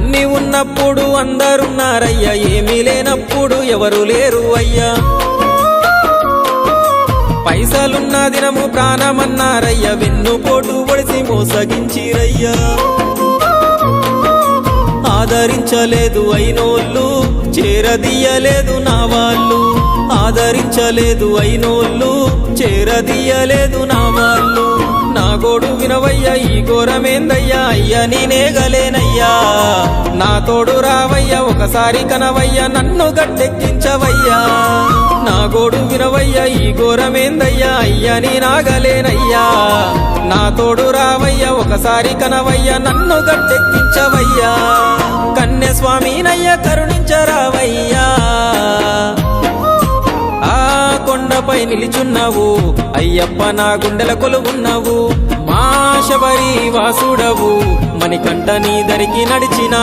అన్ని ఉన్నప్పుడు అందరున్నారయ్యా, ఏమీ లేనప్పుడు ఎవరు లేరు అయ్యా. పైసలున్న దినము ప్రాణమన్నారయ్యా, వెన్నుపోటు పొడిసి మోసగించిరయ్యా. ఆదరించలేదు అయినోళ్ళు, చేరదీయలేదు నా వాళ్ళు. ఆదరించలేదు అయినోళ్ళు, చేరదీయలేదు నా వాళ్ళు. నా గోడు వినవయ్యా, ఈ ఘోరమేందయ్యా, అయ్యా నేనేగలేనయ్యా. నా తోడు రావయ్యా, ఒకసారి కనవయ్యా, నన్ను గట్టెక్కించవయ్యా. నా గోడు వినవయ్యా, ఈ ఘోరమేందయ్యా, అయ్యా నేనాగలేనయ్యా. నా తోడు రావయ్యా, ఒకసారి కనవయ్యా, నన్ను గట్టెక్కించవయ్యా. కన్య స్వామినయ్యా, కరుణించరావయ్యా. ఆ కొండపై నిలిచున్నావు అయ్యప్ప, నా గుండెల కొలువున్నావు. మా శబరి వాసుడవు, మణికంఠ నీ దరికి నడిచినా